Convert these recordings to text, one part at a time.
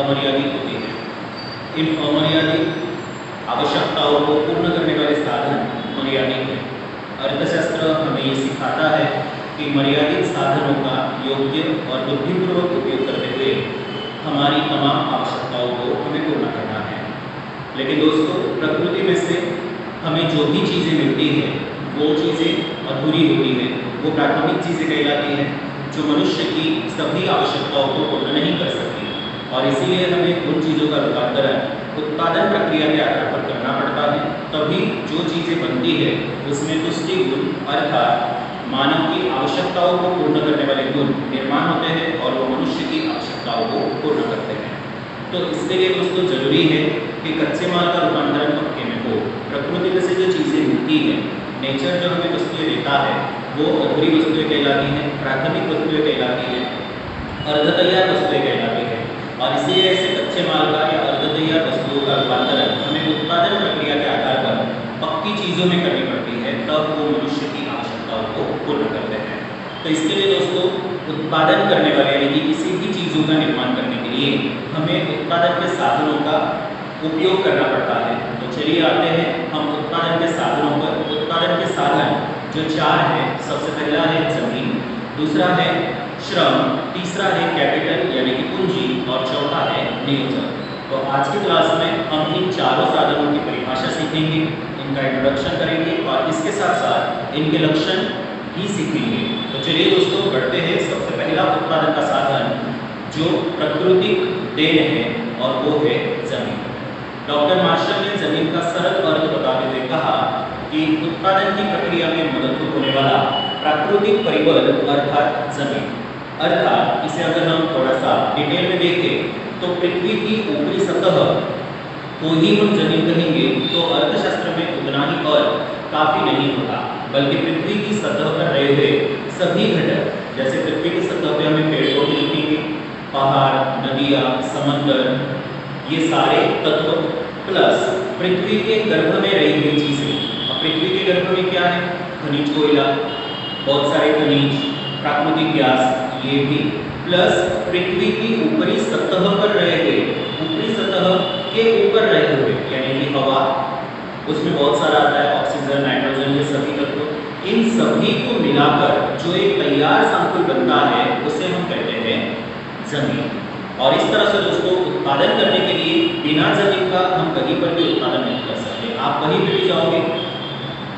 अमर्यादित होती है। इन अमर्यादित आवश्यकताओं को पूर्ण करने वाले साधन मर्यादित है। अर्थशास्त्र हमें ये सिखाता है कि मर्यादित साधनों का योग्य और बुद्धिपूर्वक उपयोग करते हुए हमारी तमाम आवश्यकताओं को हमें पूर्ण करना है। लेकिन दोस्तों, प्रकृति में से हमें जो भी चीज़ें मिलती हैं वो चीज़ें अधूरी होती हैं, वो प्राथमिक चीज़ें कहलाती हैं जो मनुष्य की सभी आवश्यकताओं को पूर्ण नहीं कर सकती, और इसीलिए हमें उन चीज़ों का रूपांतरण उत्पादन प्रक्रिया के आधार पर करना पड़ता है। तभी जो चीज़ें बनती है उसमें तुष्टि गुण अर्थात मानव की आवश्यकताओं को पूर्ण करने वाले गुण निर्माण होते हैं और वो मनुष्य की आवश्यकताओं को पूर्ण करते हैं। तो इसके लिए दोस्तों जरूरी है कि कच्चे माल का रूपांतरण पक्के में हो। प्रकृति में से जो चीज़ें मिलती हैं, नेचर जो हमें वस्तुएं देता है वो अधूरी वस्तुएं कहलाती हैं, प्राथमिक वस्तुएं कहलाती हैं, अर्ध तैयार वस्तुएं कहलाती हैं। और इसीलिए ऐसे कच्चे माल का या अर्ध तैयार वस्तुओं का रूपांतरण हमें उत्पादन प्रक्रिया के आधार पर पक्की चीज़ों में करनी पड़ती है, तब वो मनुष्य की आवश्यकताओं को पूर्ण करते हैं। तो इसके लिए दोस्तों उत्पादन करने वाले यानी कि किसी भी चीज़ों का निर्माण करने के लिए हमें उत्पादन के साधनों का उपयोग करना पड़ता है। तो चलिए आते हैं हम उत्पादन के साधनों पर। उत्पादन के साधन जो 4 हैं, सबसे पहला है जमीन, दूसरा है श्रम, तीसरा है कैपिटल यानी कि पूंजी, और चौथा है नियोजन। तो आज की क्लास में हम इन चारों साधनों की परिभाषा सीखेंगे, इनका इंट्रोडक्शन करेंगे और इसके साथ साथ इनके लक्षण भी सीखेंगे। तो चलिए दोस्तों बढ़ते हैं। सबसे पहला उत्पादन का साधन जो प्राकृतिक देन है और वो है जमीन। डॉक्टर मार्शल ने जमीन का सरल अर्थ बताते हुए कहा कि उत्पादन की प्रक्रिया में मदद होने वाला प्राकृतिक परिबल अर्थात जमीन। अर्थात इसे अगर हम थोड़ा सा डिटेल में देखें तो पृथ्वी की ऊपरी सतह को ही हम जमीन कहेंगे तो अर्थशास्त्र में उतना ही अर्थ काफी नहीं होता, बल्कि पृथ्वी की सतह पर रहे हुए सभी घटक, जैसे पृथ्वी की सतह पे हमें पेड़ पौधे दिखेंगे, पहाड़, नदियाँ, समंदर, ये सारे तत्व प्लस पृथ्वी के गर्भ में रही हुई चीजें। अब पृथ्वी के गर्भ में क्या है? खनिज कोयला, बहुत सारे खनिज, प्राकृतिक गैस, ये भी प्लस पृथ्वी की ऊपरी सतह पर रहे हुए, ऊपरी सतह के ऊपर रहे हुए यानी कि हवा, उसमें बहुत सारा आता है ऑक्सीजन, नाइट्रोजन, ये सभी तत्व। इन सभी को मिलाकर जो एक तैयार संकुल बनता है उसे हम कहते हैं जमीन। और इस तरह से दोस्तों उत्पादन करने के लिए बिना जमीन का हम कहीं पर भी उत्पादन नहीं कर सकते। आप कहीं भी जाओगे,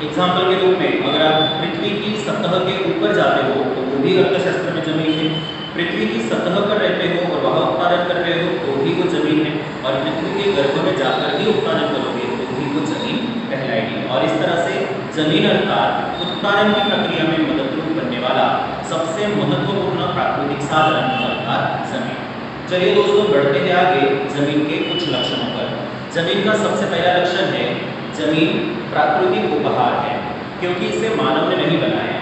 एग्जाम्पल के रूप में अगर आप पृथ्वी की सतह के ऊपर जाते हो तो वो भी अर्थशास्त्र में जमीन है, पृथ्वी की सतह पर रहते हो और वहाँ उत्पादन कर रहे हो तो भी वो जमीन है, और पृथ्वी के गर्भ में जाकर ही उत्पादन करोगे तो भी वो जमीन कहलाएगी। और इस तरह से जमीन अर्थात उत्पादन की प्रक्रिया में मददरूप बनने वाला सबसे महत्वपूर्ण प्राकृतिक साधन अर्थात जमीन। चलिए दोस्तों बढ़ते हैं आगे जमीन के कुछ लक्षणों पर। जमीन का सबसे पहला लक्षण है जमीन प्राकृतिक उपहार है, क्योंकि इसे मानव ने नहीं बनाया।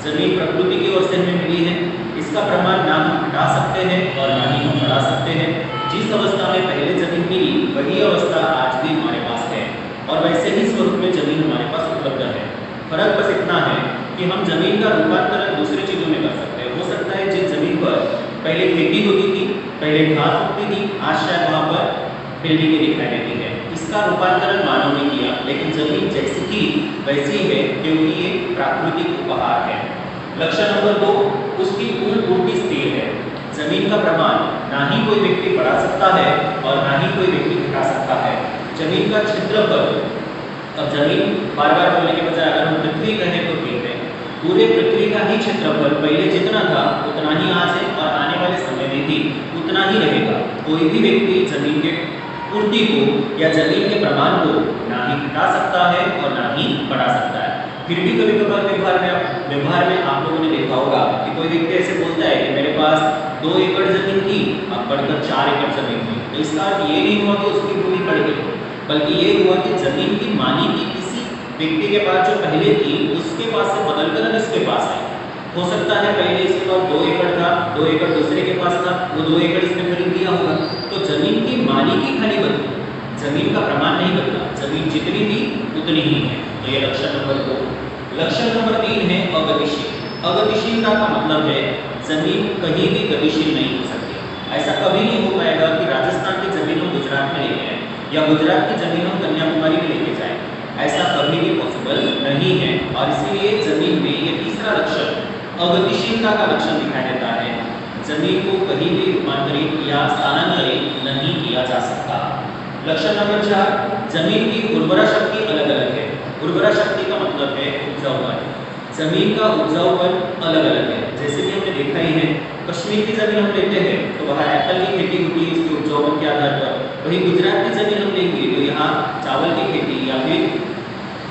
जमीन प्रकृति की ओर से हमें मिली है, इसका प्रमाण ना हम घटा सकते हैं और ना ही हम बढ़ा सकते हैं। जिस अवस्था में पहले जमीन मिली वही अवस्था आज भी हमारे पास है, और वैसे ही स्वरूप में जमीन हमारे पास उपलब्ध है। फर्क बस इतना है कि हम जमीन का रूपांतरण दूसरी चीजों में कर सकते हैं। हो सकता है जिस जमीन पर पहले खेती होती थी, पहले घास उगती थी, आज शायद वहाँ पर बिल्डिंगें दिखाई देती है, इसका रूपांतरण मानव ने किया। लेकिन जमीन जैसी थी वैसी है क्योंकि ये प्राकृतिक उपहार है। लक्षण नंबर 2, उसकी कुल पूर्ति स्थिर है। जमीन का प्रमाण ना ही कोई व्यक्ति बढ़ा सकता है और ना ही कोई व्यक्ति घटा सकता है। जमीन का क्षेत्रफल, अब जमीन बार बार बोलने के बजाय अगर हम पृथ्वी कहें तो ठीक है, पूरे पृथ्वी का ही क्षेत्रफल पहले जितना था उतना ही आज है और आने वाले समय में भी उतना ही रहेगा। कोई भी व्यक्ति जमीन के पूर्ति को या जमीन के प्रमाण को ना ही घटा सकता है और ना ही बढ़ा सकता है। फिर भी कभी कभार व्यवहार में आप लोगों ने देखा होगा कि कोई व्यक्ति ऐसे बोलता है कि मेरे पास 2 एकड़ जमीन थी, अब बढ़कर 4 एकड़ जमीन थी। तो इसका अर्थ ये नहीं हुआ कि उसकी भूमि बढ़ गई, बल्कि ये हुआ कि जमीन की मालिकी किसी व्यक्ति के पास जो पहले थी उसके पास से बदलकर अब इसके पास आई। हो सकता है पहले इसके पास 2 एकड़ था, 2 एकड़ दूसरे के पास था, वो 2 एकड़ इसने खरीद लिया होगा। तो जमीन की मालिकी खाली बदली, जमीन का प्रमाण नहीं बदला, जमीन जितनी थी उतनी ही है। तो ये लक्षण नंबर 2। लक्षण नंबर 3 है अगतिशील। अगतिशीलता का मतलब है जमीन कहीं भी गतिशील नहीं हो सकती। ऐसा कभी नहीं हो पाएगा कि राजस्थान जमीन हम गुजरात में लेके आए या गुजरात की जमीन हम कन्याकुमारी में लेके जाए, ऐसा कभी भी पॉसिबल नहीं है। और इसीलिए जमीन में ये तीसरा लक्षण अगतिशीलता का लक्षण दिखाई देता है। जमीन को कहीं भी रूपांतरित या स्थानांतरित नहीं किया जा सकता। लक्षण नंबर 4, जमीन की उर्वरा शक्ति अलग अलग है। उर्वरा शक्ति का मतलब है उपजाऊपन। जमीन का उपजाऊपन अलग अलग है। जैसे कि हमने देखा ही है, कश्मीर की जमीन हम लेते हैं तो वहाँ एप्पल की खेती होती है इसके उपजाऊपन के आधार पर। वहीं गुजरात की जमीन हम लेंगे तो यहाँ चावल की खेती या फिर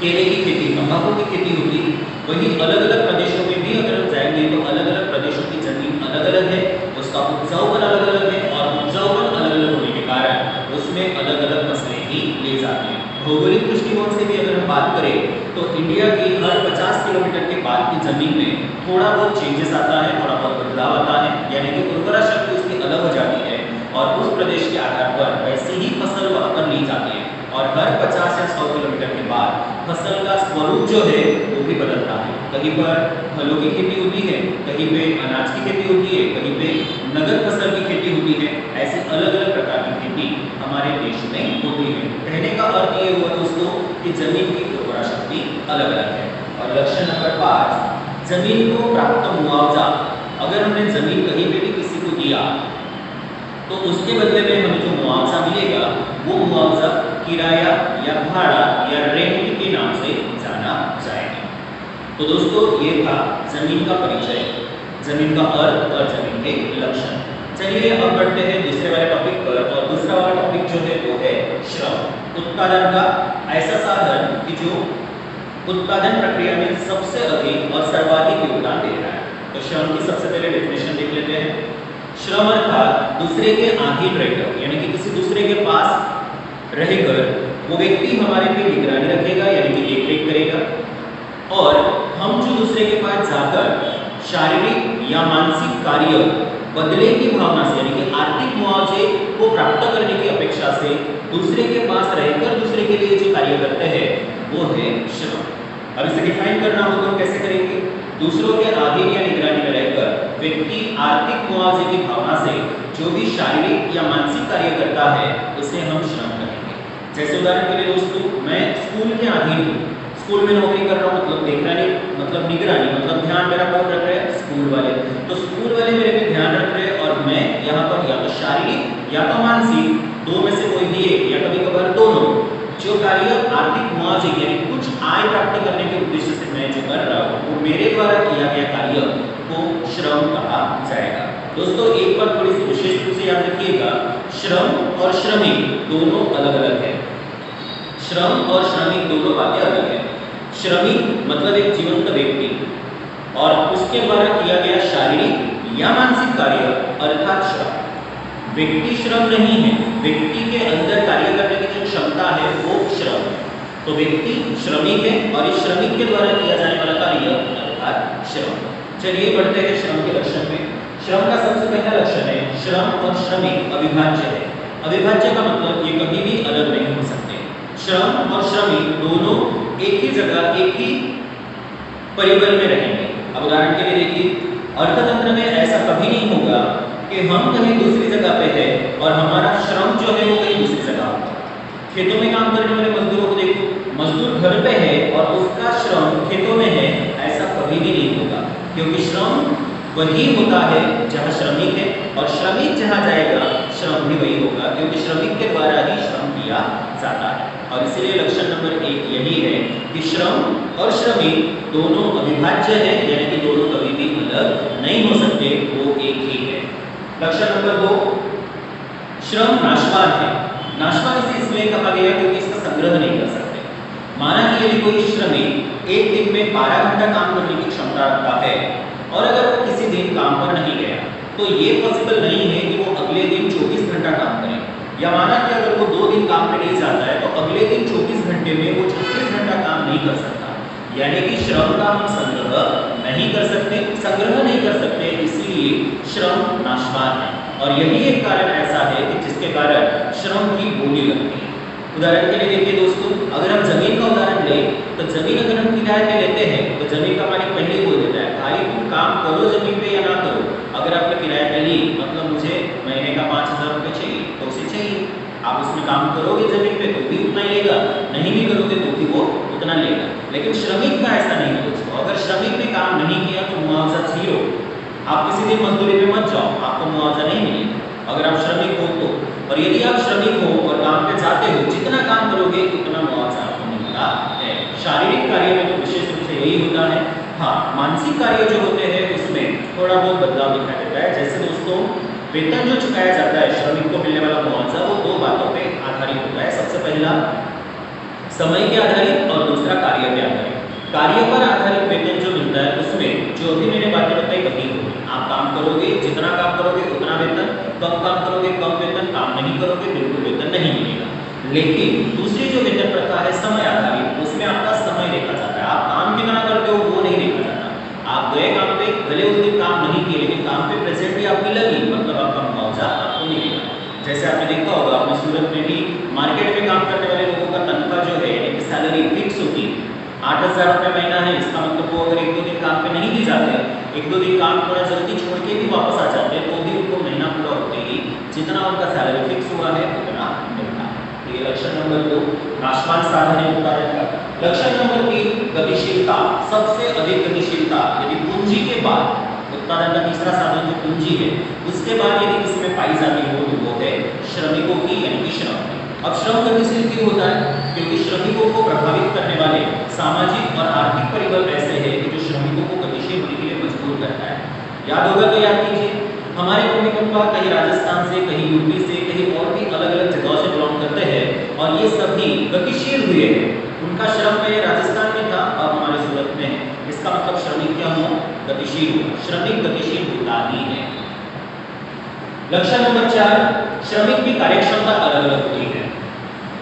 केले की खेती, तंबाकू की खेती होती है। वहीं अलग अलग प्रदेशों में भी अगर हम जाएंगे तो अलग अलग प्रदेशों की जमीन अलग अलग है, उसका उपजाऊपन अलग अलग है और उपजाऊपन अलग अलग होने के कारण उसमें अलग अलग फसलें ही ली जाती हैं। भौगोलिक दृष्टिकोण से भी अगर हम बात करें तो इंडिया की हर 50 किलोमीटर के बाद की जमीन में थोड़ा बहुत चेंजेस आता है, थोड़ा बहुत बदलाव आता है, यानी कि उर्वरा शक्ति उसकी अलग हो जाती है और उस प्रदेश के आधार पर वैसी ही फसल वहाँ पर ली जाती है। और हर 50 या 100 किलोमीटर के बाद फसल का स्वरूप जो है वो भी बदलता है। कहीं पर फलों की खेती होती है, कहीं पे अनाज की खेती होती है, कहीं पे नगद फसल की खेती होती है। ऐसे अलग अलग प्रकार की खेती हमारे देश में होती है। कहने का अर्थ ये हुआ दोस्तों कि जमीन की उर्वरा शक्ति अलग अलग है। और लक्षण नंबर 5, जमीन को प्राप्त मुआवजा। अगर हमने जमीन कहीं पे भी किसी को दिया तो उसके बदले में हमें जो मुआवजा मिलेगा वो मुआवजा किराया या भाड़ा या रेंट के नाम से जाना जाएगा। तो दोस्तों ये था जमीन का परिचय, जमीन का अर्थ और जमीन के लक्षण। चलिए अब बढ़ते हैं दूसरे वाले टॉपिक पर। और दूसरा वाला टॉपिक जो है वो है श्रम। उत्पादन का ऐसा साधन कि जो उत्पादन प्रक्रिया में सबसे अधिक और सर्वाधिक योगदान दे रहा है। तो श्रम की सबसे पहले डेफिनेशन देख लेते हैं। श्रम अर्थात दूसरे के अधीन रहकर, यानी कि किसी दूसरे के पास रहकर वो व्यक्ति हमारे पे निगरानी रखेगा, यानी कि देखरेख करेगा। और हम जो दूसरे के पास जाकर शारीरिक या मानसिक कार्य बदले की भावना से, यानी कि आर्थिक मुआवजे को प्राप्त करने की अपेक्षा से दूसरे के पास रहकर दूसरे के लिए जो कार्य करते हैं वो है श्रम। अब इसे डिफाइन करना हो तो कैसे करेंगे? दूसरों के अधीन या निगरानी में रहकर व्यक्ति आर्थिक मुआवजे की भावना से जो भी शारीरिक या मानसिक कार्य करता है उसे हम श्रम कहेंगे। जैसे उदाहरण के लिए दोस्तों, मैं स्कूल के अधीन हूँ, स्कूल में नौकरी कर रहा हूँ, मतलब निगरानी, मतलब निगरानी मतलब ध्यान मेरा कौन रख रहे हैं? स्कूल वाले। तो स्कूल वाले मेरे पे ध्यान रख रहे हैं और मैं यहाँ पर या तो शारीरिक या तो मानसिक, दो में से कोई भी एक या कभी कभार दोनों, जो कार्य आर्थिक मुआवजे यानी कुछ आय प्राप्त करने के उद्देश्य से मैं जो कर रहा हूँ वो मेरे द्वारा किया गया कार्य को श्रम कहा जाएगा। दोस्तों एक बात थोड़ी सी विशेष रूप से याद रखिएगा, श्रम और श्रमिक दोनों अलग अलग है। श्रम और श्रमिक दोनों बातें अलग है। श्रमिक मतलब एक जीवंत व्यक्ति और उसके द्वारा किया गया शारीरिक या मानसिक कार्य अर्थात श्रम। व्यक्ति श्रम नहीं है, व्यक्ति के अंदर कार्य करने की जो क्षमता है वो श्रम है। तो व्यक्ति श्रमिक है और इस श्रमिक के द्वारा किया जाने वाला कार्य अर्थात श्रम। चलिए बढ़ते हैं श्रम के लक्षण में। श्रम का सबसे पहला लक्षण है श्रम और श्रमिक अविभाज्य है। अविभाज्य का मतलब ये कभी भी अलग नहीं हो सकते। श्रम और श्रमिक दोनों एक ही जगह एक ही परिबल में रहेंगे। अब उदाहरण के लिए देखिए, अर्थतंत्र में ऐसा कभी नहीं होगा कि हम कहीं दूसरी जगह पे है और हमारा श्रम जो है वो कहीं दूसरी जगह होगा। खेतों में काम करने वाले मजदूरों को देखो, मजदूर घर पे है और उसका श्रम खेतों में है, ऐसा कभी भी नहीं होगा, क्योंकि श्रम वही होता है जहाँ श्रमिक है और श्रमिक जहाँ जाएगा श्रम भी वही होगा, क्योंकि श्रमिक के द्वारा ही श्रम किया जाता है। और इसीलिए लक्षण नंबर 1 यही है कि श्रम और श्रमिक दोनों अविभाज्य है, यानी कि दोनों कभी भी अलग नहीं हो सकते, वो एक ही है। लक्षण नंबर 2, श्रम नाशवान है। नाशवान इसे इसलिए कहा गया क्योंकि इसका संग्रह नहीं कर सकते। माना कि यदि कोई श्रमिक एक दिन में 12 घंटा काम करने की क्षमता रखता है और अगर वो किसी दिन काम पर नहीं गया तो ये पॉसिबल नहीं है कि वो अगले दिन 24 घंटा काम करे। या माना कि अगर वो 2 दिन काम पे नहीं जाता है तो अगले दिन 24 घंटे में वो 36 घंटा काम नहीं कर सकता। यानी कि श्रम का हम संग्रह नहीं कर सकते, संग्रह नहीं कर सकते, इसलिए श्रम नाशवान है। और यही एक कारण ऐसा है कि जिसके कारण श्रम की बोली लगती है। उदाहरण के लिए देखिए दोस्तों, अगर हम जमीन का उदाहरण लें तो जमीन अगर हम किराए पे लेते हैं तो जमीन का मालिक पहले ही बोल देता है भाई तुम काम करो जमीन पे या ना करो। अगर आपने किराए पे ली मतलब मुझे महीने का 5,000 रुपये चाहिए तो उसे चाहिए। आप उसमें काम करोगे जमीन पे तो भी उतना ही लेगा, नहीं भी करोगे तो भी वो उतना लेगा। लेकिन श्रमिक का ऐसा नहीं है दोस्तों, अगर श्रमिक ने काम नहीं किया तो मुआवजा 0। आप किसी दिन मजदूरी पे मत जाओ, आपको मुआवजा नहीं मिलेगा अगर आप श्रमिक हो तो। और यदि आप श्रमिक हो और काम पे जाते हो, जितना काम करोगे उतना मुआवजा आपको मिलता है। शारीरिक कार्य में तो विशेष रूप से यही होता है। हाँ, मानसिक कार्य जो होते हैं उसमें थोड़ा बहुत बदलाव दिखाई देता है। जैसे दोस्तों, वेतन जो चुकाया जाता है, श्रमिक को मिलने वाला मुआवजा, वो 2 बातों पे आधारित होता है। सबसे पहला समय के आधारित और दूसरा कार्य पे आधारित। कार्य पर आधारित वेतन जो मिलता है उसमें जो भी मैंने बातें बताई वही होगी। आप काम करोगे, जितना काम करोगे उतना वेतन, कम काम करोगे कम वेतन, काम नहीं करोगे बिल्कुल वेतन नहीं मिलेगा। लेकिन दूसरी जो वेतन प्रथा है समय आधारित, उसमें आपका समय देखा जाता है। आप काम कितना करते हो वो नहीं देखा जाता। आप गए काम पे, भले उस दिन काम नहीं किए लेकिन काम पे प्रेजेंट भी आपकी लगी, मतलब आपका मुआवजा आपको मिलेगा। जैसे आपने देखा होगा, अपने सूरत में भी मार्केट में काम करने वाले लोगों का तनख्वाह जो है यानी कि सैलरी फिक्स होती है, 8,000 रुपये महीना है। इसका मतलब वो अगर 1-2 दिन काम पे नहीं भी जाते, 1-2 दिन काम थोड़ा जल्दी छोड़ के भी वापस आ जाते हैं, तो भी उनको महीना पूरा होते ही जितना उनका सैलरी फिक्स हुआ है उतना मिलता है। तो ये लक्षण नंबर 2 नाशवान साधन है उत्पादन का। लक्षण नंबर 3 गतिशीलता। सबसे अधिक गतिशीलता यदि पूंजी के बाद, उत्पादन का तीसरा साधन जो पूंजी है, उसके बाद यदि किसमें पाई जाती हो तो वो है श्रमिकों की यानी कि श्रम की। अब श्रम गतिशील क्यों होता है? क्योंकि श्रमिकों को प्रभावित करने वाले सामाजिक और आर्थिक परिबल ऐसे हैं कि जो श्रमिकों को गतिशील होने के लिए मजबूर करता है। याद होगा तो याद कीजिए, हमारे मम्मी पापा कहीं राजस्थान से, कहीं यूपी से, कहीं और भी अलग अलग जगहों से बिलोंग करते हैं और ये सभी गतिशील हुए हैं। उनका श्रम में राजस्थान में था, अब हमारे सूरत में है। इसका मतलब श्रमिक क्या हुआ? गतिशील हुआ। श्रमिक गतिशील होता ही है। लक्षण नंबर 4 श्रमिक की कार्यक्षमता अलग अलग होती है।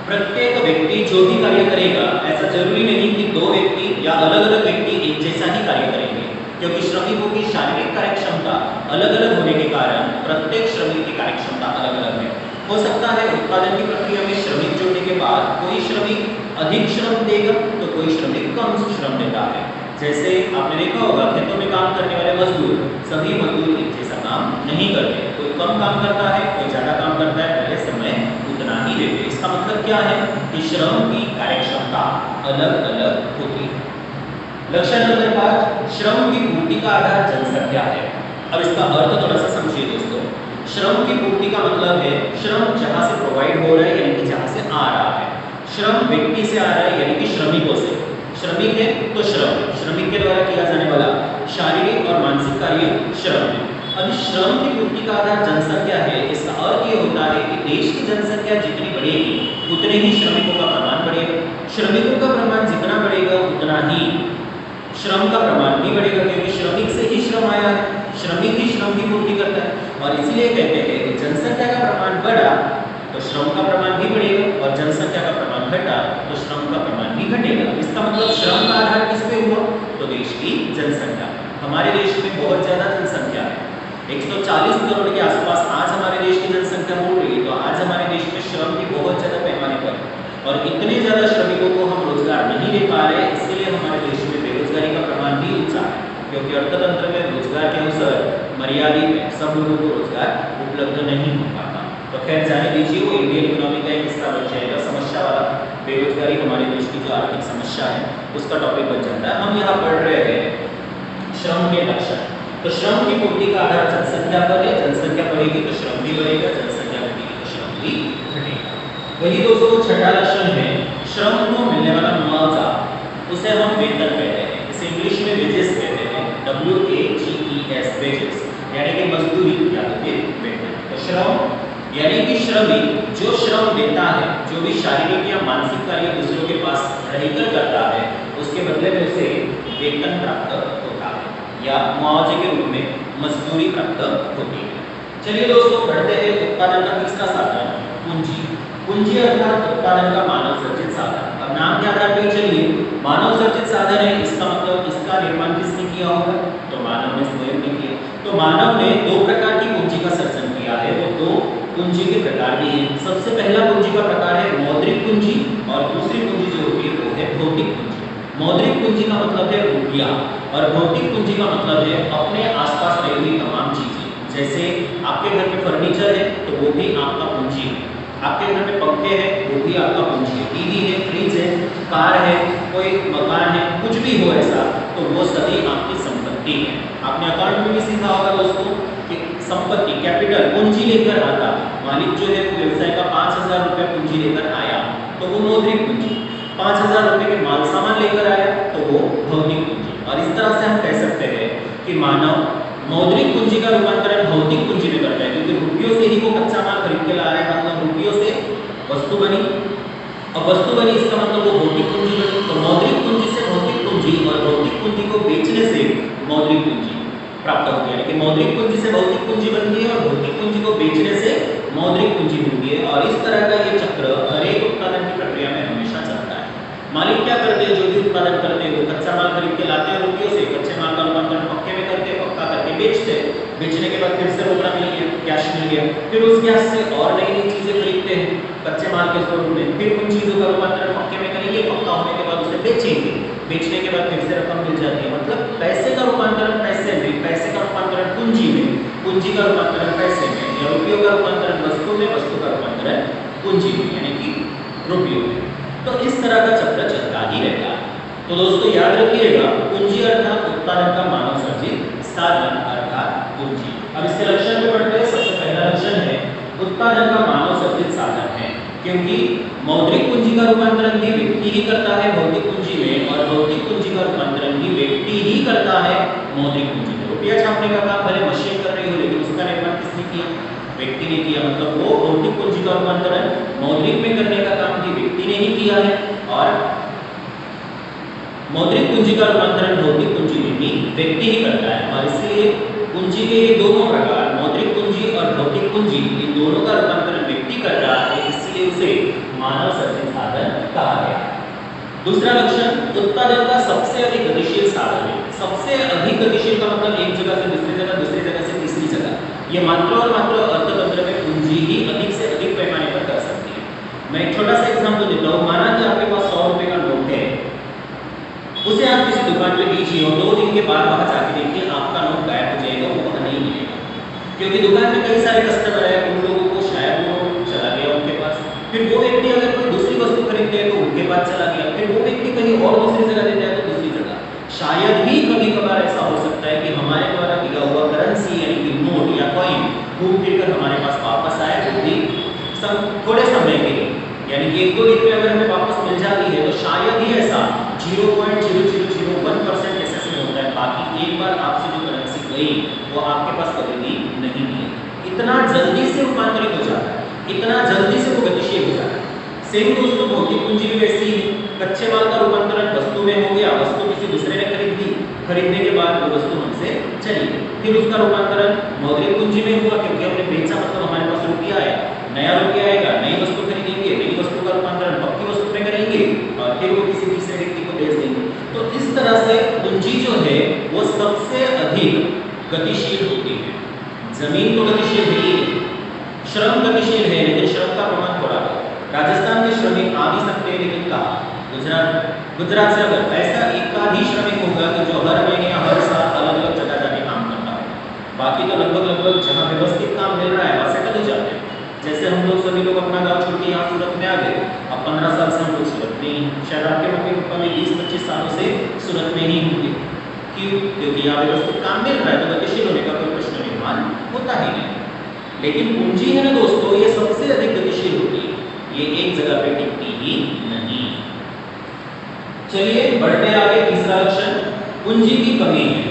प्रत्येक व्यक्ति जो भी कार्य करेगा, ऐसा जरूरी नहीं कि 2 व्यक्ति या अलग अलग व्यक्ति एक जैसा ही कार्य करेंगे, क्योंकि श्रमिकों की शारीरिक कार्यक्षमता अलग अलग होने के कारण प्रत्येक श्रमिक की कार्यक्षमता अलग अलग है। हो सकता है उत्पादन की प्रक्रिया में श्रमिक जोड़ने के बाद कोई श्रमिक अधिक श्रम देगा तो कोई श्रमिक कम श्रम देता है। जैसे आपने देखा होगा, खेतों में काम करने वाले मजदूर, सभी मजदूर एक जैसा काम नहीं करते, कोई कम काम करता है, कोई ज्यादा काम करता है, पहले समय उतना ही देते। इसका मतलब क्या है कि श्रम की कार्यक्षमता अलग अलग होती है। लक्षण नंबर 5 श्रम की पूर्ति का आधार जनसंख्या है। अब इसका अर्थ थोड़ा सा समझिए दोस्तों। श्रम की पूर्ति का मतलब है श्रम जहां से प्रोवाइड हो रहा है यानी कि जहां से आ रहा है। श्रम व्यक्ति से आ रहा है यानी कि श्रमिकों से। श्रमिक है तो श्रमिक के द्वारा किया जाने वाला शारीरिक और मानसिक कार्य श्रम है। अब श्रम की पूर्ति का आधार जनसंख्या है। इसका अर्थ ये होता है कि देश की जनसंख्या जितनी बढ़ेगी उतने ही श्रमिकों का प्रमाण बढ़ेगा। श्रमिकों का प्रमाण जितना बढ़ेगा उतना ही श्रम का प्रमाण भी बढ़ेगा, क्योंकि श्रमिक से ही श्रम आया है, श्रमिक ही श्रम की पूर्ति करता है। और इसलिए कहते हैं कि जनसंख्या का प्रमाण बढ़ा तो श्रम का प्रमाण भी बढ़ेगा और जनसंख्या का प्रमाण घटा तो श्रम का प्रमाण भी घटेगा। इसका मतलब श्रम का आधार किस पे हुआ? तो देश की जनसंख्या। हमारे देश में बहुत ज्यादा जनसंख्या है, 140 करोड़ के आसपास आज हमारे देश की जनसंख्या हो रही है। तो आज हमारे देश में श्रम की बहुत ज्यादा पैमाने पर, और इतने ज्यादा श्रमिकों को हम रोजगार नहीं दे पा रहे, इसलिए हमारे देश में बेरोजगारी का प्रमाण भी ऊंचा है, क्योंकि अर्थतंत्र में रोजगार के अवसर मर्यादित है, सब लोगों को रोजगार उपलब्ध नहीं हो पाता। तो खैर जाने दीजिए, वो इंडियन इकोनॉमी का एक हिस्सा बन जाएगा, समस्या वाला। बेरोजगारी हमारे देश की जो आर्थिक समस्या है उसका टॉपिक बन जाता है। हम यहाँ पढ़ रहे हैं श्रम के लक्षण। तो श्रम की पूर्ति का आधार जनसंख्या पर है, जनसंख्या बढ़ेगी तो श्रम भी बढ़ेगा, जनसंख्या घटेगी तो श्रम भी घटेगा। वही दोस्तों छठा लक्षण है श्रम को मिलने वाला मुआवजा, उसे हम वेतन कहते हैं। इसे इंग्लिश में वेजेस कहते हैं, WAGES वेजेस, यानी कि मजदूरी या तो फिर वेतन। तो श्रम यानी कि श्रमिक जो श्रम देता है, जो भी शारीरिक या मानसिक कार्य दूसरों के पास रहकर करता है, उसके बदले में उसे वेतन प्राप्त होता है या मुआवजे के रूप में मजदूरी प्राप्त होती है। चलिए दोस्तों बढ़ते हैं उत्पादन का तीसरा साधन पूंजी। पूंजी अर्थात उत्पादन का मानव सर्जित साधन। अब नाम के आधार पर चलिए, मानव सर्जित साधन है, इसका मतलब इसका निर्माण किसने किया होगा? तो मानव ने स्वयं ने किया। तो मानव ने 2 प्रकार की पूंजी का सर्जन किया है। वो 2 पूंजी के प्रकार भी हैं। सबसे पहला पूंजी का प्रकार है मौद्रिक पूंजी और दूसरी पूंजी जो होती है वो है भौतिक पूंजी। मौद्रिक पूंजी का मतलब है रुपया और भौतिक पूंजी का मतलब है अपने आसपास रही हुई तमाम चीजें। जैसे आपके घर में फर्नीचर है तो वो भी आपका पूंजी है। आपके घर में पंखे हैं, वो भी आपका पूंजी है। टीवी है, फ्रिज है, कार है, कोई मकान है, कुछ भी हो ऐसा, तो वो सभी आपकी संपत्ति है। आपने अकाउंट में भी सीखा होगा दोस्तों कि संपत्ति कैपिटल पूंजी लेकर आता, मालिक जो है व्यवसाय का 5000 रुपये पूंजी लेकर आया तो वो मौद्रिक पूंजी, 5000 रुपये के माल सामान लेकर आया तो वो भौतिक पूंजी। और इस तरह से हम कह सकते हैं कि मानव मौद्रिक पूंजी का रूपांतरण भौतिक पूंजी में करता है, क्योंकि रुपयों से ही वो कच्चा माल खरीद के ला रहा है, मतलब रुपयों से वस्तु बनी, और वस्तु बनी इसका मतलब वो भौतिक पूंजी बनी। तो मौद्रिक पूंजी से भौतिक पूंजी और भौतिक पूंजी को बेचने से मौद्रिक पूंजी प्राप्त होती है, यानी कि मौद्रिक पूंजी से भौतिक पूंजी बनती है और भौतिक पूंजी को बेचने से मौद्रिक पूंजी मिलती है। और इस तरह का ये चक्र हर एक उत्पादन की प्रक्रिया में हमेशा चलता है। मालिक क्या करते हैं, जो भी उत्पादन करते हैं वो कच्चा माल खरीद के लाते हैं रुपयों से, कच्चे माल का रूपांतरण पक्के में करते हैं, पक्का करके बेचते हैं, बेचने के बाद फिर से रोकड़ा मिल गया, कैश मिल गया, फिर उस कैश से और नई नई चीजें खरीदते हैं कच्चे माल के स्वरूप में, फिर उन चीजों का रूपांतरण पक्के में करेंगे, पक्का होने के बाद उसे बेचेंगे, बेचने के बाद फिर से रकम मिल जाती है। मतलब पैसे का रूपांतरण पैसे में, पैसे का रूपांतरण पूंजी में, पूंजी का रूपांतरण पैसे में, या रुपयों का रूपांतरण वस्तु में, वस्तु का रूपांतरण पूंजी में यानी कि रुपयों में। तो इस तरह का चक्र चलता ही रहता है। तो दोस्तों याद रखिएगा, पूंजी अर्थात उत्पादन का मानव सर्जित साधन अर्थात पूंजी। अब इसके लक्षण में बढ़ते हैं। सबसे पहला लक्षण है उत्पादन का मानव सर्जित साधन है, क्योंकि मौद्रिक पूंजी का रूपांतरण भी व्यक्ति ही करता है भौतिक पूंजी में, और भौतिक पूंजी का रूपांतरण भी व्यक्ति ही करता है मौद्रिक पूंजी में। रुपया छापने का काम भले मशीन कर रही हो, लेकिन उसका निर्माण किसने किया, व्यक्ति ने किया। मतलब वो भौतिक पूंजी का रूपांतरण मौद्रिक में करने का काम भी व्यक्ति ने ही किया है, और मौद्रिक पूंजी का रूपांतरण भौतिक पूंजी में भी व्यक्ति ही करता है। और इसलिए पूंजी के ये दोनों प्रकार, मौद्रिक पूंजी और भौतिक पूंजी, इन दोनों का रूपांतरण व्यक्ति कर रहा है, इसलिए उसे मानव सर्जित साधन कहा गया। दूसरा लक्षण, उत्पादन का सबसे अधिक गतिशील साधन है। सबसे अधिक गतिशील का मतलब एक जगह से दूसरी जगह, दूसरी जगह से तीसरी जगह। ये मात्र और मात्र अर्थतंत्र में पूंजी ही अधिक से अधिक पैमाने पर कर सकती है। मैं एक छोटा सा एग्जांपल देता हूँ। माना कि आपके पास 100 रुपए का नोट है, उसे आप किसी दुकान पे दीजिए और 2 दिन के बाद वहां जाके देखिए आपका नोट गायब हो जाएगा, वो वहां नहीं मिलेगा, क्योंकि दुकान में कई सारे कस्टमर है, उन लोगों को शायद वो चला गया उनके पास, फिर वो व्यक्ति अगर कोई दूसरी वस्तु खरीदते हैं तो उनके पास चला गया, फिर वो व्यक्ति कहीं और दूसरी जगह देता है तो दूसरी जगह। शायद ही कभी कभार ऐसा हो सकता है कि हमारे द्वारा दिया हुआ करेंसी यानी कि नोट या कॉइन घूम फिर कर हमारे पास वापस आए, वो भी थोड़े समय के लिए, यानी कि 1-2 दिन में अगर हमें वापस मिल जाती है तो शायद ही ऐसा 0.0001% केसेस में होता है। बाकी एक बार आपसे जो करेंसी गई वो आपके पास कभी भी नहीं मिलेगी। इतना जल्दी से रूपांतरित हो जाता है, इतना जल्दी से वो गतिशील हो जाता है। सेम दोस्तों भौतिक पूंजी भी वैसी ही है। कच्चे माल का रूपांतरण वस्तु में हो गया, वस्तु किसी दूसरे ने खरीद ली, खरीदने के बाद वो वस्तु हमसे चली गई, फिर उसका रूपांतरण मौद्रिक पूंजी में हुआ, क्योंकि हमने बेचा, मतलब हमारे पास रुपया आया, नया रुपया आएगा, नई वस्तु खरीदेंगे, नई वस्तु का रूपांतरण पक्की वस्तु में करेंगे और फिर वो किसी तीसरे व्यक्ति को बेच देंगे। तो इस तरह से पूंजी जो है वो सबसे अधिक गतिशील होती है। जमीन तो गतिशील है ही, श्रम गतिशील है, लेकिन श्रम का प्रमाण थोड़ा है। राजस्थान के श्रमिक आ भी सकते हैं, लेकिन कहाँ, गुजरात से अगर ऐसा एक ही श्रमिक होगा कि जो हर महीने या हर साल अलग अलग जगह जाके काम करता है, बाकी तो लगभग जहाँ व्यवस्थित काम मिल रहा है वहाँ सेटल हो जाते हैं। जैसे हम लोग सभी लोग अपना गांव छोड़ के यहाँ सूरत में आ गए, अब 15 साल से हम लोग सूरत में ही, शायद आपके मम्मी पापा भी 20-25 सालों से सूरत में ही होंगे। क्यों? क्योंकि यहाँ व्यवस्थित काम मिल रहा है, तो गतिशील होने का कोई प्रश्न निर्माण होता ही नहीं। लेकिन पूंजी है ना दोस्तों, ये सबसे अधिक गतिशील होती है, ये एक जगह पे टिकती ही नहीं। चलिए बढ़ते आगे। तीसरा लक्षण, पूंजी की कमी है,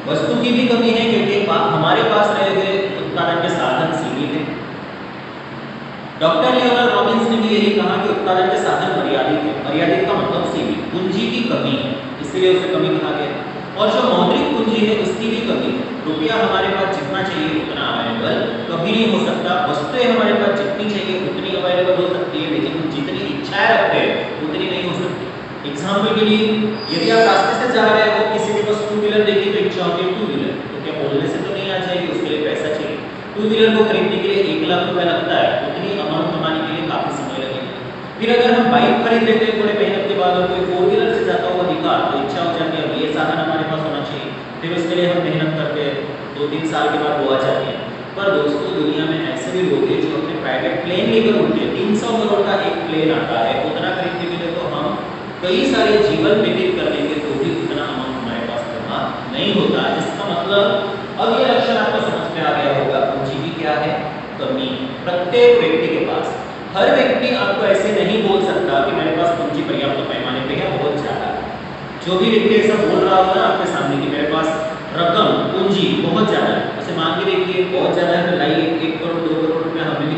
वस्तु की भी कमी है, क्योंकि हमारे पास रहे गए उत्पादन के साधन सीमित है। डॉक्टर लियोनार्ड रॉबिन्स ने भी यही कहा कि उत्पादन के साधन मर्यादित है। मर्यादित का मतलब सीमित, पूंजी की कमी है, इसलिए उसे कमी कहा गया। और जो मौद्रिक पूंजी है उसकी भी कमी है। रुपया हमारे पास जितना चाहिए उतना अवेलेबल कभी नहीं हो सकता, वस्तुएं हमारे पास जितनी चाहिए उतनी अवेलेबल हो सकती है, लेकिन हम जितनी इच्छाएं रखते हैं उतनी नहीं हो सकती। एग्जाम्पल के लिए, यदि आप रास्ते से जा रहे हो, किसी के पास 2 व्हीलर देखिए तो इच्छा होती है 2 व्हीलर, तो क्या बोलने से तो नहीं आ जाएगी, उसके लिए पैसा चाहिए। 2 व्हीलर को खरीदने के लिए 1 लाख रुपया लगता है, उतनी अमाउंट कमाने के लिए काफी समय लगेगा। फिर अगर हम बाइक खरीद लेते हैं थोड़े मेहनत के बाद और कोई 4 व्हीलर से जाता हुआ दिखा तो इच्छा हो जाती है अब ये साधन हमारे पास होना चाहिए, फिर उसके लिए हम मेहनत करते हैं, 2-3 साल के बाद वो आ जाती है। पर दोस्तों दुनिया में ऐसे भी लोग हैं जो अपने प्राइवेट प्लेन लेकर उड़ते 300 करोड़ का एक प्लेन आता है, उतना खरीदने के लिए तो हम कई सारे जीवन व्यतीत कर लेंगे, तो भी उतना अमाउंट हमारे पास जमा नहीं होता। इसका मतलब अब ये लक्षण आपको समझ में आ गया होगा, पूंजी की क्या है, कमी। प्रत्येक व्यक्ति के पास, हर व्यक्ति आपको ऐसे नहीं बोल सकता कि मेरे पास पूंजी पर्याप्त पैमाने पे है, बहुत ज्यादा। जो भी व्यक्ति ऐसा बोल रहा होगा ना आपके सामने कि मेरे पास रकम पूंजी बहुत ज्यादा है, उसे मान के देखिए बहुत ज्यादा है तो लाइए 1 करोड़ 2 करोड़ रुपया हमें भी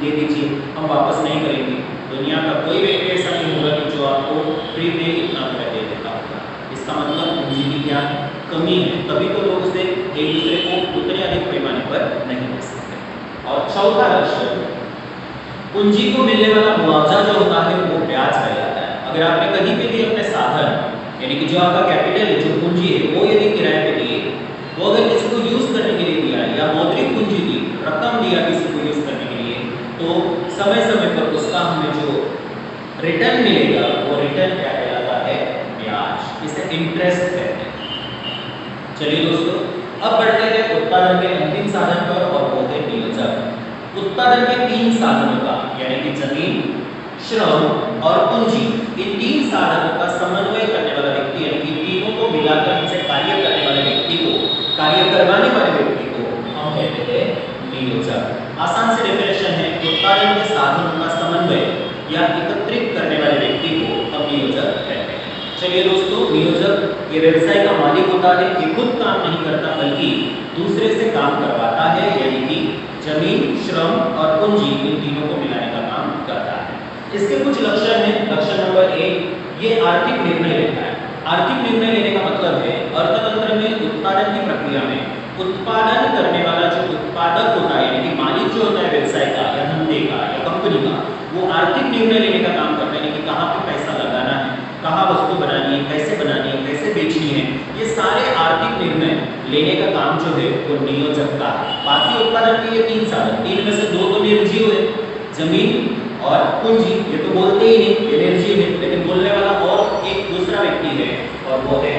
दे दीजिए, हम वापस नहीं करेंगे। दुनिया का कोई व्यक्ति ऐसा नहीं होगा कि जो आपको फ्री में इतना रुपया दे देता होगा। इसका मतलब पूंजी की क्या है, कमी है, तभी तो लोग उसे एक दूसरे को उतने अधिक पैमाने पर नहीं दे सकते। और चौथा लक्षण, पूंजी को मिलने वाला मुआवजा जो होता है वो ब्याज कहलाता है। अगर आपने कहीं पे भी अपने साधन यानी कि जो आपका कैपिटल है, जो पूंजी है, वो यदि किराए पे दिए, वो अगर किसी को यूज करने के लिए दिया या मौद्रिक पूंजी दी, रकम दिया किसी को यूज करने के लिए, तो समय समय पर उसका हमें जो रिटर्न मिलेगा वो रिटर्न क्या कहलाता है, ब्याज, इसे इंटरेस्ट कहते हैं। चलिए दोस्तों, अब बढ़ते हैं उत्पादन के अंतिम साधन पर, और वो है नियोजक। उत्पादन के 3 साधनों का यानी कि जमीन, श्रम और पूंजी, इन 3 साधनों का समन्वय करने वाला व्यक्ति यानी कि तीनों को मिलाकर इनसे कार्य करने वाले व्यक्ति को, कार्य करवाने वाले व्यक्ति को हम कहते हैं नियोजक। आसान से डेफिनेशन है, उत्पादन के साधनों का समन्वय या एकत्रित करने वाले व्यक्ति को हम नियोजक कहते हैं। चलिए दोस्तों, नियोजक ये व्यवसाय का मालिक होता है, ये खुद काम नहीं करता बल्कि दूसरे से काम करवाता है, यानी कि जमीन, श्रम और पूंजी, इन तीनों को मिलाने का काम करता है। इसके कुछ लक्षण हैं। लक्षण नंबर 1, ये आर्थिक निर्णय लेता है। आर्थिक निर्णय लेने का मतलब है अर्थतंत्र में उत्पादन की प्रक्रिया में उत्पादन करने वाला जो उत्पादक होता है, यानी कि मालिक जो होता है व्यवसाय का या धंधे का या कंपनी का, वो आर्थिक निर्णय लेने का काम करता है, यानी कि कहाँ पे पैसा लगाना है, कहाँ वस्तु बनानी है, कैसे बनानी है, कैसे बेचनी है, ये सारे आर्थिक निर्णय लेने का काम जो है वो नियोजक का है। बाकी उत्पादन के ये 3 साधन, 3 में से 2 तो निर्जीव है, जमीन और पूंजी, ये तो बोलते ही नहीं, ये निर्जीव है, लेकिन बोलने वाला और एक दूसरा व्यक्ति है, और वो है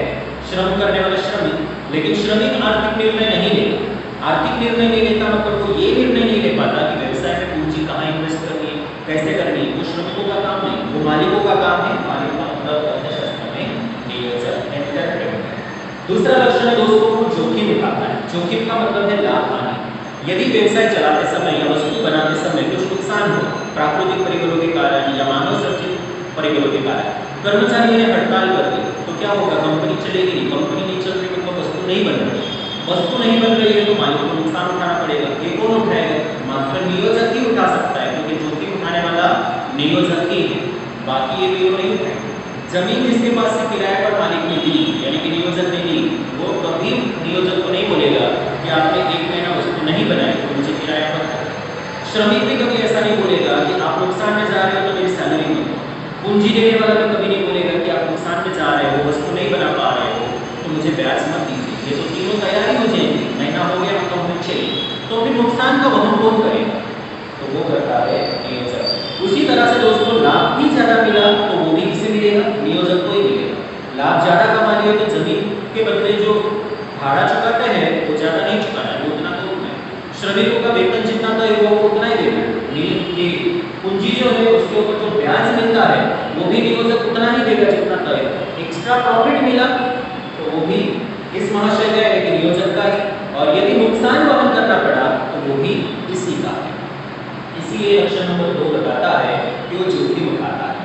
श्रम करने वाला श्रमिक। लेकिन श्रमिक आर्थिक निर्णय नहीं लेता। आर्थिक निर्णय नहीं लेता मतलब वो ये निर्णय नहीं ले पाता कि व्यवसाय में पूंजी कहाँ इन्वेस्ट करनी है, कैसे करनी है, वो श्रमिकों का काम नहीं, वो मालिकों का काम है। मालिक का मतलब अर्थशास्त्र में नियोजक है। दूसरा लक्षण है दोस्तों, वो जोखिम उठाता है। जोखिम का मतलब है लाभ हानि। यदि व्यवसाय चलाते समय या वस्तु बनाते समय कुछ नुकसान हो, प्राकृतिक परिबलों के कारण या मानव सृजित परिबलों के कारण, कर्मचारियों ने हड़ताल कर दी, तो क्या होगा, कंपनी चलेगी नहीं। कंपनी नहीं चल रही मतलब वस्तु नहीं बन रही, वस्तु नहीं बन रही है तो मालिक को नुकसान उठाना पड़ेगा। ये कौन उठाएगा, मात्र नियोजक ही उठा सकता है, क्योंकि जोखिम उठाने वाला नियोजक ही है, बाकी ये तीनों नहीं उठाएंगे। जमीन जिसके पास से किराए पर मालिक ने दी, यानी कि नियोजक ने दी, वो कभी नियोजक को नहीं बोलेगा कि आपने 1 महीना वस्तु नहीं बनाई तो मुझे किराया पर दो। श्रमिक भी कभी ऐसा नहीं बोलेगा कि आप नुकसान में जा रहे हो तो मेरी सैलरी मत दो। पूंजी देने वाला भी कभी नहीं बोलेगा कि आप नुकसान में जा रहे हो, वस्तु नहीं बना पा रहे हो तो मुझे ब्याज मत दीजिए। ये तो तीनों तैयारी हो जाएंगे, महीना हो गया तो हमें चाहिए, तो फिर नुकसान का वहन कौन करेगा, तो वो करता है नियोजक। उसी तरह से दोस्तों, लाभ भी ज्यादा मिला तो वो भी किसे मिलेगा, नियोजक को ही मिलेगा। लाभ ज्यादा कमा लिया तो जमीन के बदले जो भाड़ा चुकाते हैं वो ज्यादा नहीं चुकाना है, वो उतना तो उतना है। श्रमिकों का वेतन जितना तय हुआ वो उतना ही देना है। पूंजी जो है उसके ऊपर जो ब्याज मिलता है वो भी नियोजक उतना ही देगा जितना तय है। एक्स्ट्रा प्रॉफिट मिला तो वो भी इस महाशय का है, नियोजक का ही, और यदि नुकसान वहन करना पड़ा तो वो भी इसी का है। इसीलिए लक्षण नंबर 2 बताता है कि वो जोखिम उठाता है।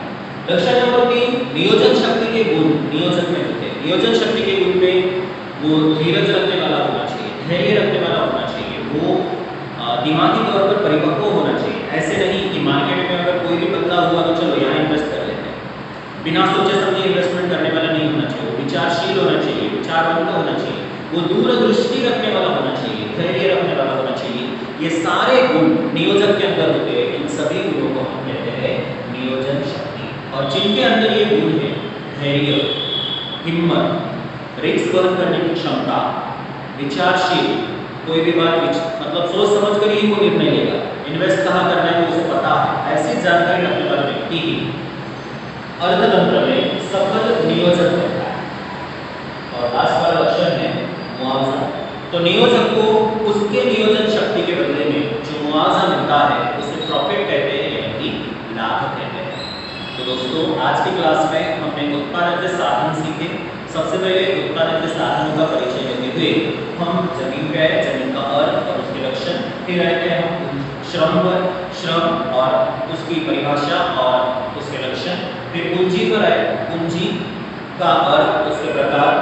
लक्षण नंबर 3, नियोजन शक्ति के गुण नियोजक में होते हैं। नियोजन शक्ति के गुण में वो धीरज रखने वाला होना चाहिए, धैर्य रखने वाला होना चाहिए, वो दिमागी तौर पर परिपक्व होना चाहिए। ऐसे नहीं कि मार्केट में अगर कोई भी बदलाव हुआ तो चलो यहाँ इन्वेस्ट कर लेते हैं, बिना सोचे समझे इन्वेस्टमेंट करने वाला नहीं होना चाहिए। वो विचारशील होना चाहिए, विचारवंत होना चाहिए, वो दूरदृष्टि रखने वाला होना चाहिए, धैर्य रखने वाला होना चाहिए। ये सारे गुण नियोजक के अंदर होते हैं। इन सभी गुणों को हम कहते हैं नियोजन शक्ति। और जिनके अंदर ये गुण है, धैर्य, हिम्मत, रिस्क वहन करने की क्षमता, विचारशील, कोई भी बात मतलब सोच समझ कर ही वो निर्णय लेगा, इन्वेस्ट कहाँ करना है वो उसे पता है, ऐसी जानकारी रखने वाला व्यक्ति ही अर्थतंत्र में सफल नियोजक होता है। और लास्ट वाला लक्षण है मुआवजा। तो नियोजक को उसके नियोजन शक्ति के बदले में जो मुआवजा मिलता है उसे प्रॉफिट कहते दोस्तों आज की क्लास में हमने उत्पादक साधन सीखे। सबसे पहले उत्पादक साधनों का परिचय लेते हुए हम जमीन व्यय, जमीन का अर्थ और उसके लक्षण, फिर आए थे हम श्रम पर, श्रम और उसकी परिभाषा और उसके लक्षण, फिर पूंजी पर आए, पूंजी का अर्थ, उसके प्रकार